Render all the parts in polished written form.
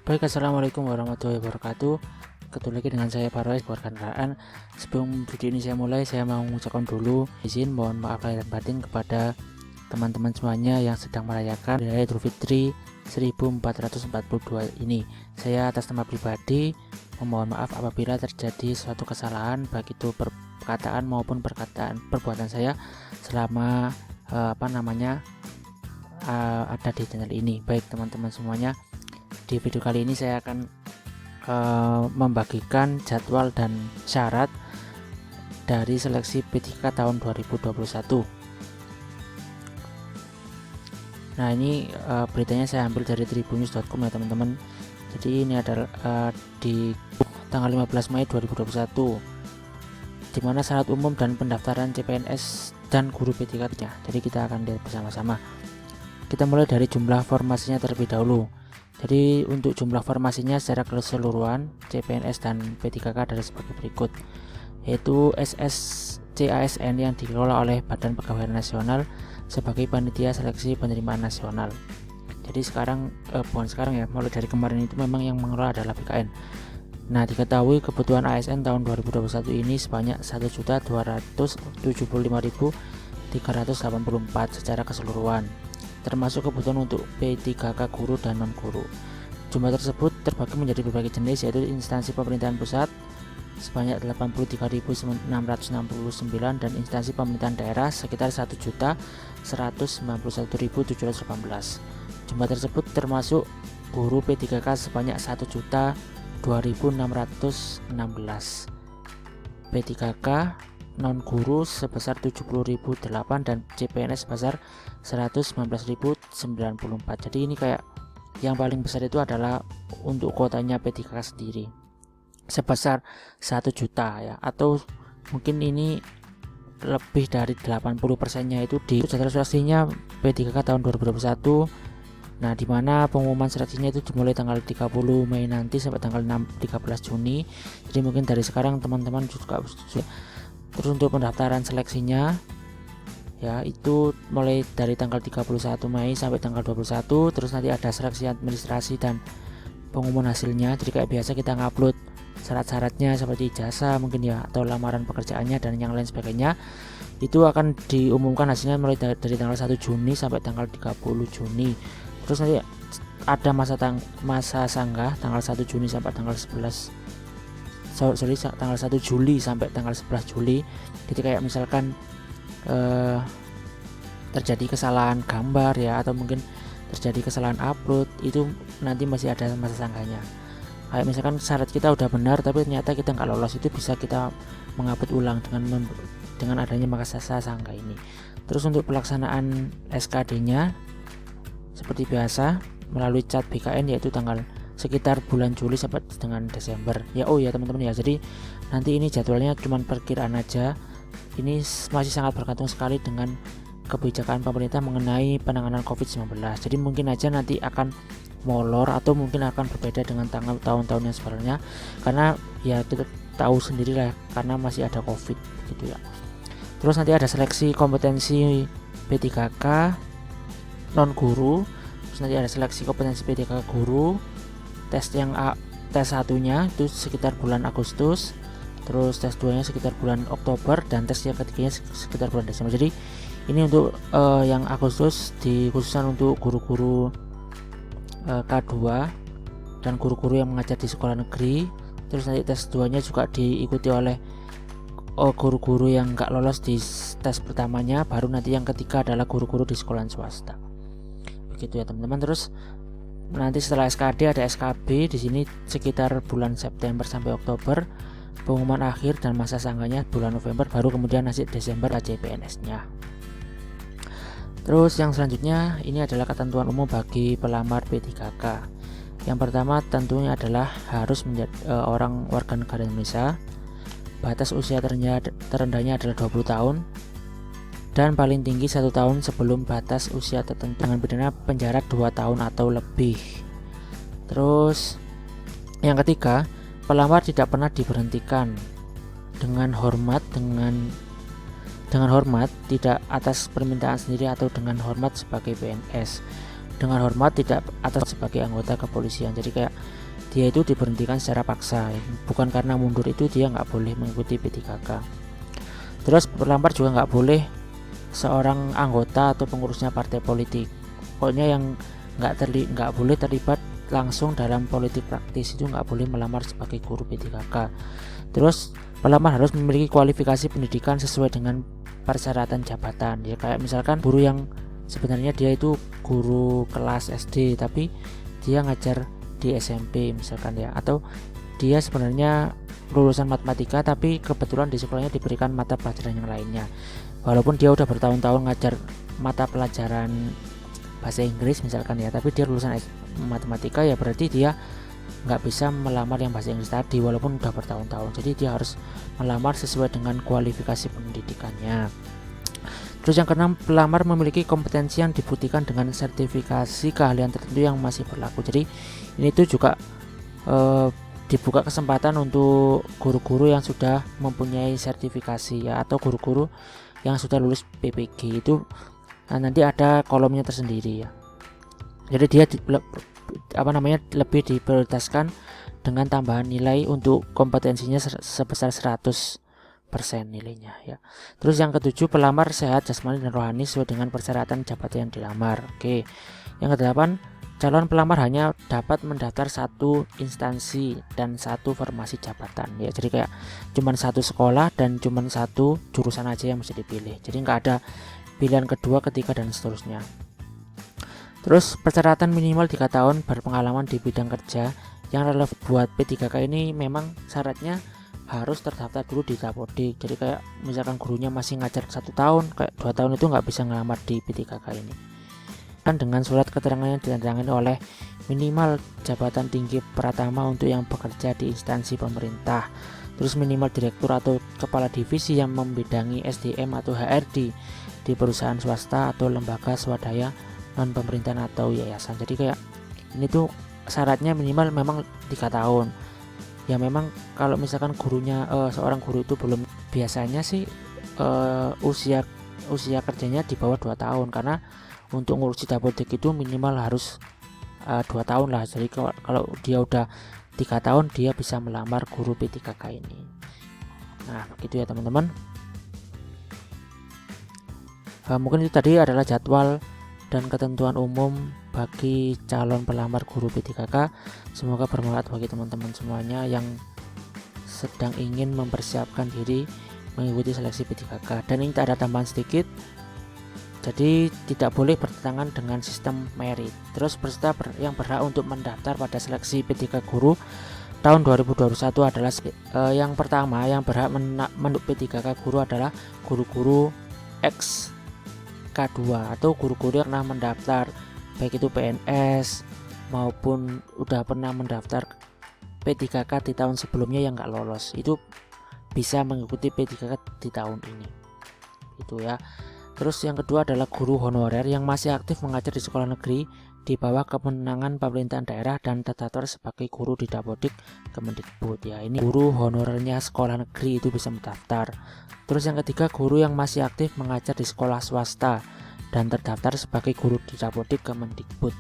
Baik, assalamualaikum warahmatullahi wabarakatuh. Ketemu lagi dengan saya Parwais buat kendaraan. Sebelum video ini saya mulai, saya mau mengucapkan dulu izin mohon maaf lahir dan batin kepada teman-teman semuanya yang sedang merayakan Hari Raya Idul Fitri 1442 ini. Saya atas nama pribadi memohon maaf apabila terjadi suatu kesalahan baik itu perkataan maupun perbuatan saya selama ada di channel ini. Baik teman-teman semuanya, di video kali ini saya akan membagikan jadwal dan syarat dari seleksi P3K tahun 2021. Nah, ini beritanya saya ambil dari tribunnews.com ya teman-teman. Jadi ini adalah di tanggal 15 Mei 2021, di mana syarat umum dan pendaftaran CPNS dan guru P3K-nya. Jadi kita akan lihat bersama-sama. Kita mulai dari jumlah formasinya terlebih dahulu. Jadi untuk jumlah formasinya secara keseluruhan CPNS dan P3K adalah sebagai berikut, yaitu SSCASN yang dikelola oleh Badan Pegawaian Nasional sebagai panitia seleksi penerimaan nasional. Jadi bukan sekarang ya, mulai dari kemarin itu memang yang mengelola adalah BKN. Nah, diketahui kebutuhan ASN tahun 2021 ini sebanyak 1.275.384 secara keseluruhan, termasuk kebutuhan untuk P3K guru dan non-guru. Jumlah tersebut terbagi menjadi berbagai jenis, yaitu instansi pemerintahan pusat sebanyak 83.669 dan instansi pemerintahan daerah sekitar 1.191.718. Jumlah tersebut termasuk guru P3K sebanyak 1.2.616, P3K non-guru sebesar 70.008 dan CPNS sebesar 119.094. Jadi ini kayak yang paling besar itu adalah untuk kuotanya P3K sendiri sebesar 1 juta ya, atau mungkin ini lebih dari 80%-nya itu di jadwal seleksinya P3K tahun 2021. Nah, dimana pengumuman seleksinya itu dimulai tanggal 30 Mei nanti sampai tanggal 13 Juni. Jadi mungkin dari sekarang teman-teman juga. Terus untuk pendaftaran seleksinya ya itu mulai dari tanggal 31 Mei sampai tanggal 21. Terus nanti ada seleksi administrasi dan pengumuman hasilnya. Jadi kayak biasa kita ngupload syarat-syaratnya seperti ijazah mungkin ya, atau lamaran pekerjaannya dan yang lain sebagainya. Itu akan diumumkan hasilnya mulai dari tanggal 1 Juni sampai tanggal 30 Juni. Terus nanti ada masa sanggah tanggal 1 Juni sampai tanggal 11 tanggal 1 Juli sampai tanggal 11 Juli. Jadi kayak misalkan terjadi kesalahan gambar ya, atau mungkin terjadi kesalahan upload, itu nanti masih ada masa sanggahnya. Kayak misalkan syarat kita udah benar tapi ternyata kita nggak lolos, itu bisa kita mengupload ulang dengan adanya masa sanggah ini. Terus untuk pelaksanaan SKD-nya seperti biasa melalui chat BKN, yaitu tanggal sekitar bulan Juli sampai dengan Desember ya. Oh ya teman-teman ya, jadi nanti ini jadwalnya cuman perkiraan aja, ini masih sangat bergantung sekali dengan kebijakan pemerintah mengenai penanganan COVID-19. Jadi mungkin aja nanti akan molor atau mungkin akan berbeda dengan tahun-tahun yang sebelumnya, karena ya kita tahu sendiri lah karena masih ada COVID gitu ya. Terus nanti ada seleksi kompetensi P3K non guru, terus nanti ada seleksi kompetensi P3K guru. Tes satunya itu sekitar bulan Agustus, terus tes 2-nya sekitar bulan Oktober, dan tes yang ketiganya sekitar bulan Desember. Jadi ini untuk yang Agustus dikhususkan untuk guru-guru K2 dan guru-guru yang mengajar di sekolah negeri. Terus nanti tes 2-nya juga diikuti oleh guru-guru yang nggak lolos di tes pertamanya, baru nanti yang ketiga adalah guru-guru di sekolah swasta. Begitu ya teman-teman. Terus nanti setelah SKD ada SKB di sini sekitar bulan September sampai Oktober, pengumuman akhir dan masa sanggahnya bulan November, baru kemudian hasil Desember CPNS-nya. Terus yang selanjutnya ini adalah ketentuan umum bagi pelamar P3K. Yang pertama tentunya adalah harus menjadi orang warga negara Indonesia. Batas usia terendahnya adalah 20 tahun dan paling tinggi 1 tahun sebelum batas usia tertentu dengan pidana penjara 2 tahun atau lebih. Terus yang ketiga, pelamar tidak pernah diberhentikan dengan hormat tidak atas permintaan sendiri atau dengan hormat sebagai PNS. dengan hormat, tidak atas sebagai anggota kepolisian. Jadi kayak dia itu diberhentikan secara paksa, bukan karena mundur itu dia nggak boleh mengikuti P3K. Terus pelamar juga nggak boleh seorang anggota atau pengurusnya partai politik, pokoknya yang nggak boleh terlibat langsung dalam politik praktis, itu nggak boleh melamar sebagai guru P3K. Terus pelamar harus memiliki kualifikasi pendidikan sesuai dengan persyaratan jabatan, ya kayak misalkan guru yang sebenarnya dia itu guru kelas SD tapi dia ngajar di SMP misalkan ya, atau dia sebenarnya lulusan matematika tapi kebetulan di sekolahnya diberikan mata pelajaran yang lainnya, walaupun dia udah bertahun-tahun ngajar mata pelajaran bahasa Inggris misalkan ya, tapi dia lulusan matematika, ya berarti dia nggak bisa melamar yang bahasa Inggris tadi walaupun udah bertahun-tahun. Jadi dia harus melamar sesuai dengan kualifikasi pendidikannya. Terus yang keenam, pelamar memiliki kompetensi yang dibuktikan dengan sertifikasi keahlian tertentu yang masih berlaku. Jadi ini tuh juga dibuka kesempatan untuk guru-guru yang sudah mempunyai sertifikasi ya, atau guru-guru yang sudah lulus PPG itu nanti ada kolomnya tersendiri ya. Jadi dia lebih diprioritaskan dengan tambahan nilai untuk kompetensinya sebesar 100% nilainya ya. Terus yang ketujuh, pelamar sehat jasmani dan rohani sesuai dengan persyaratan jabatan yang dilamar. Oke. Yang kedelapan, calon pelamar hanya dapat mendaftar satu instansi dan satu formasi jabatan ya. Jadi kayak cuman satu sekolah dan cuman satu jurusan aja yang mesti dipilih. Jadi nggak ada pilihan kedua, ketiga dan seterusnya. Terus persyaratan minimal 3 tahun berpengalaman di bidang kerja. Yang relevan buat P3K ini memang syaratnya harus terdaftar dulu di Dapodik. Jadi kayak misalkan gurunya masih ngajar 1 tahun, kayak 2 tahun itu nggak bisa ngelamar di P3K ini. Dan dengan surat keterangan yang ditandatangani oleh minimal jabatan tinggi pratama untuk yang bekerja di instansi pemerintah. Terus minimal direktur atau kepala divisi yang membidangi SDM atau HRD di perusahaan swasta atau lembaga swadaya non pemerintahan atau yayasan. Jadi kayak ini tuh syaratnya minimal memang 3 tahun. Ya memang kalau misalkan gurunya seorang guru itu belum, biasanya sih usia kerjanya di bawah 2 tahun, karena untuk ngurusi Dapodik itu minimal harus 2 tahun lah. Jadi kalau dia udah 3 tahun dia bisa melamar guru P3K ini. Nah begitu ya teman-teman. Mungkin itu tadi adalah jadwal dan ketentuan umum bagi calon pelamar guru P3K. Semoga bermanfaat bagi teman-teman semuanya yang sedang ingin mempersiapkan diri mengikuti seleksi P3K. Dan ini ada tambahan sedikit, jadi tidak boleh bertentangan dengan sistem merit. Terus peserta yang berhak untuk mendaftar pada seleksi P3K guru tahun 2021 adalah yang pertama, yang berhak menuk P3K guru adalah guru-guru X K2 atau guru-guru yang pernah mendaftar baik itu PNS maupun udah pernah mendaftar P3K di tahun sebelumnya yang nggak lolos, itu bisa mengikuti P3K di tahun ini itu ya. Terus yang kedua adalah guru honorer yang masih aktif mengajar di sekolah negeri di bawah kewenangan pemerintahan daerah dan terdaftar sebagai guru di Dapodik Kemendikbud ya. Ini guru honorernya sekolah negeri itu bisa mendaftar. Terus yang ketiga, guru yang masih aktif mengajar di sekolah swasta dan terdaftar sebagai guru di Dapodik Kemendikbud.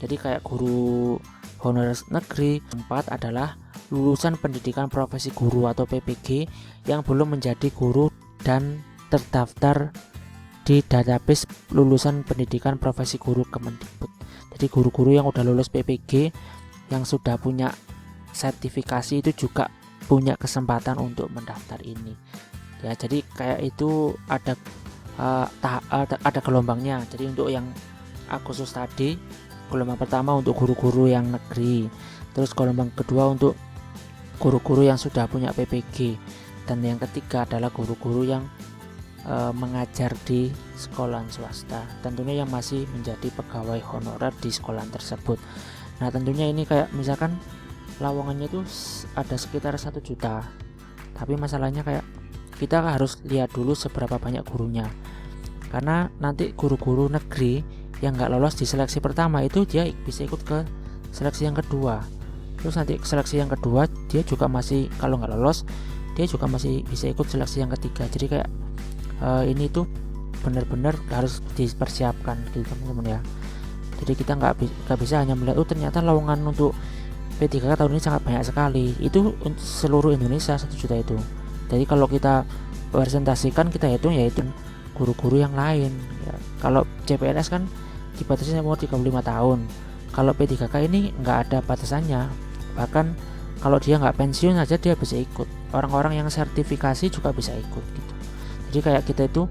Jadi kayak guru honorer negeri. Keempat adalah lulusan pendidikan profesi guru atau PPG yang belum menjadi guru dan terdaftar di database lulusan pendidikan profesi guru Kemendikbud. Jadi guru-guru yang udah lulus PPG yang sudah punya sertifikasi itu juga punya kesempatan untuk mendaftar ini. Ya, jadi kayak itu ada gelombangnya. Jadi untuk yang Agustus tadi, gelombang pertama untuk guru-guru yang negeri. Terus gelombang kedua untuk guru-guru yang sudah punya PPG. Dan yang ketiga adalah guru-guru yang mengajar di sekolah swasta, tentunya yang masih menjadi pegawai honorer di sekolah tersebut. Nah tentunya ini kayak misalkan lowongannya itu ada sekitar 1 juta, tapi masalahnya kayak kita harus lihat dulu seberapa banyak gurunya, karena nanti guru-guru negeri yang nggak lolos di seleksi pertama itu dia bisa ikut ke seleksi yang kedua. Terus nanti seleksi yang kedua dia juga masih, kalau nggak lolos dia juga masih bisa ikut seleksi yang ketiga. Jadi kayak ini tuh benar-benar harus dipersiapkan gitu teman-teman ya. Jadi kita nggak bisa hanya melihat ternyata lowongan untuk P3K tahun ini sangat banyak sekali. Itu untuk seluruh Indonesia 1 juta itu. Jadi kalau kita presentasikan, kita hitung yaitu guru-guru yang lain ya. Kalau CPNS kan dibatasi umur 35 tahun. Kalau P3K ini nggak ada batasannya. Bahkan kalau dia nggak pensiun aja dia bisa ikut. Orang-orang yang sertifikasi juga bisa ikut gitu. Jadi kayak kita itu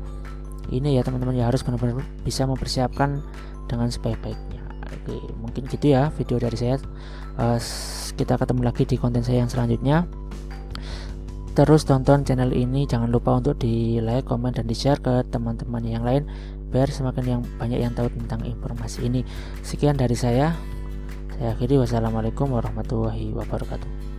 ini ya teman-teman ya, harus benar-benar bisa mempersiapkan dengan sebaik-baiknya. Oke, mungkin gitu ya video dari saya. Kita ketemu lagi di konten saya yang selanjutnya. Terus tonton channel ini, jangan lupa untuk di like, komen, dan di share ke teman-teman yang lain biar semakin banyak yang tahu tentang informasi ini. Sekian dari saya akhiri, wassalamualaikum warahmatullahi wabarakatuh.